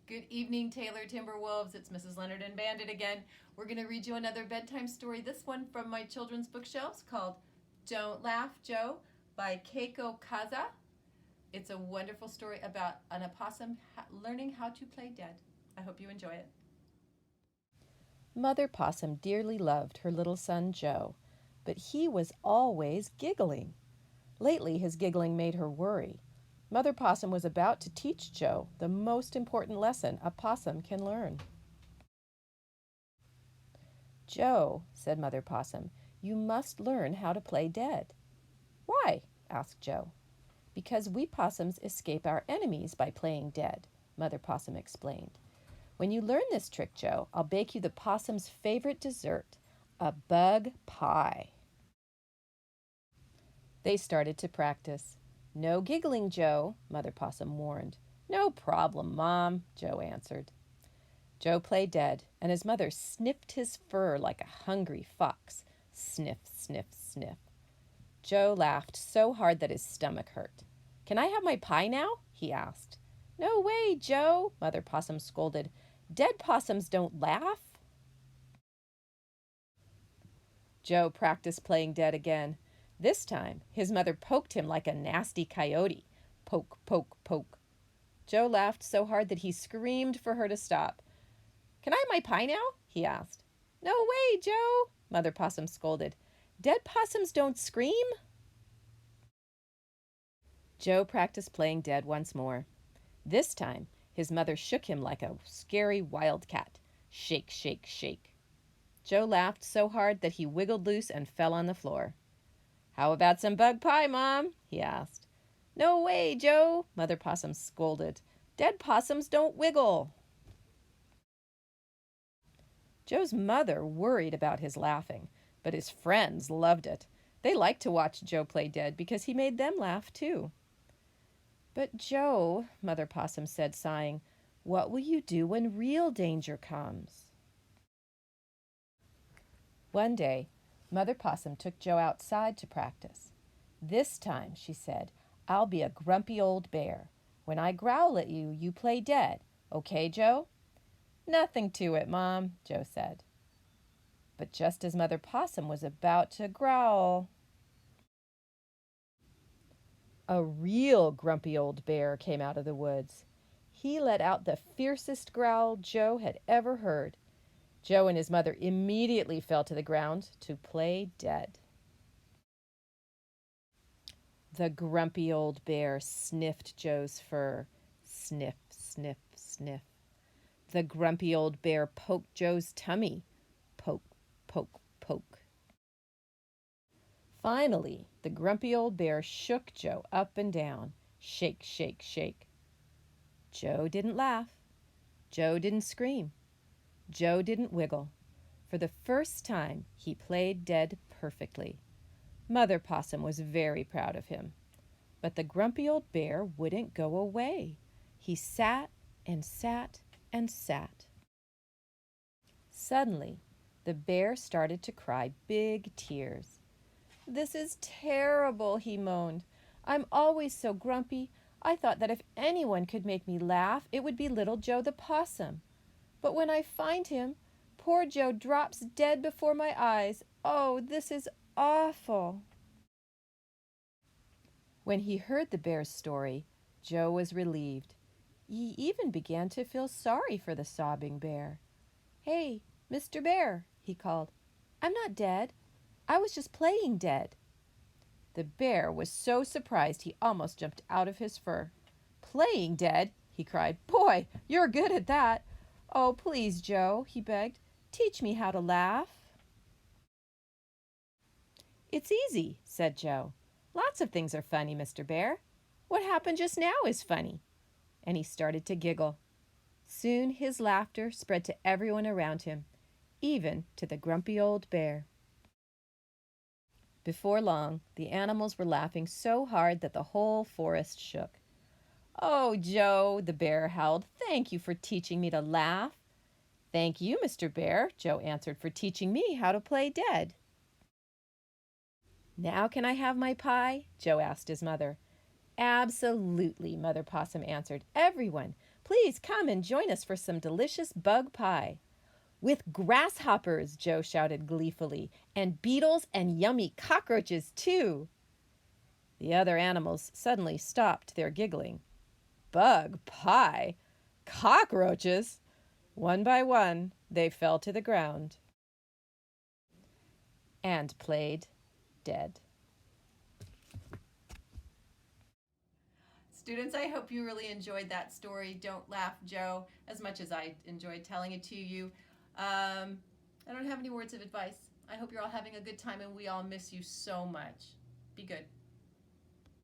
Good evening, Taylor Timberwolves. It's Mrs. Leonard and Bandit again. We're going to read you another bedtime story, this one from my children's bookshelves called Don't Laugh, Joe by Keiko Kaza. It's a wonderful story about an opossum learning how to play dead. I hope you enjoy it. Mother Possum dearly loved her little son Joe, but he was always giggling. Lately his giggling made her worry. Mother Possum was about to teach Joe the most important lesson a possum can learn. "Joe," said Mother Possum, "you must learn how to play dead." "Why?" asked Joe. "Because we possums escape our enemies by playing dead," Mother Possum explained. "When you learn this trick, Joe, I'll bake you the possum's favorite dessert, a bug pie." They started to practice. "No giggling, Joe," Mother Possum warned. "No problem, Mom," Joe answered. Joe played dead, and his mother sniffed his fur like a hungry fox. Sniff, sniff, sniff. Joe laughed so hard that his stomach hurt. "Can I have my pie now?" he asked. "No way, Joe," Mother Possum scolded. "Dead possums don't laugh." Joe practiced playing dead again. This time, his mother poked him like a nasty coyote. Poke, poke, poke. Joe laughed so hard that he screamed for her to stop. "Can I have my pie now?" he asked. "No way, Joe," Mother Possum scolded. "Dead possums don't scream." Joe practiced playing dead once more. This time, his mother shook him like a scary wildcat. Shake, shake, shake. Joe laughed so hard that he wiggled loose and fell on the floor. "How about some bug pie, Mom?" he asked. "No way, Joe," Mother Possum scolded. "Dead possums don't wiggle." Joe's mother worried about his laughing, but his friends loved it. They liked to watch Joe play dead because he made them laugh too. "But Joe," Mother Possum said, sighing, "what will you do when real danger comes?" One day, Mother Possum took Joe outside to practice. "This time," she said, "I'll be a grumpy old bear. When I growl at you, you play dead. Okay, Joe?" "Nothing to it, Mom," Joe said. But just as Mother Possum was about to growl, a real grumpy old bear came out of the woods. He let out the fiercest growl Joe had ever heard. Joe and his mother immediately fell to the ground to play dead. The grumpy old bear sniffed Joe's fur. Sniff, sniff, sniff. The grumpy old bear poked Joe's tummy. Poke, poke, poke. Finally, the grumpy old bear shook Joe up and down. Shake, shake, shake. Joe didn't laugh. Joe didn't scream. Joe didn't wiggle. For the first time, he played dead perfectly. Mother Possum was very proud of him. But the grumpy old bear wouldn't go away. He sat and sat and sat. Suddenly, the bear started to cry big tears. "This is terrible," he moaned. "I'm always so grumpy. I thought that if anyone could make me laugh, it would be Little Joe the Possum. But when I find him, poor Joe drops dead before my eyes. Oh, this is awful." When he heard the bear's story, Joe was relieved. He even began to feel sorry for the sobbing bear. "Hey, Mr. Bear," he called. "I'm not dead. I was just playing dead." The bear was so surprised he almost jumped out of his fur. "Playing dead?" he cried. "Boy, you're good at that. Oh, please, Joe," he begged, "teach me how to laugh." "It's easy," said Joe. "Lots of things are funny, Mr. Bear. What happened just now is funny." And he started to giggle. Soon his laughter spread to everyone around him, even to the grumpy old bear. Before long, the animals were laughing so hard that the whole forest shook. "Oh, Joe," the bear howled, "thank you for teaching me to laugh." "Thank you, Mr. Bear," Joe answered, "for teaching me how to play dead." "Now can I have my pie?" Joe asked his mother. "Absolutely," Mother Possum answered. "Everyone, Please come and join us for some delicious bug pie." "With grasshoppers," Joe shouted gleefully, "and beetles and yummy cockroaches, too." The other animals suddenly stopped their giggling. Bug pie? Cockroaches? One by one, they fell to the ground and played dead. Students, I hope you really enjoyed that story, Don't Laugh, Joe, as much as I enjoyed telling it to you. I don't have any words of advice. I hope you're all having a good time and we all miss you so much. Be good.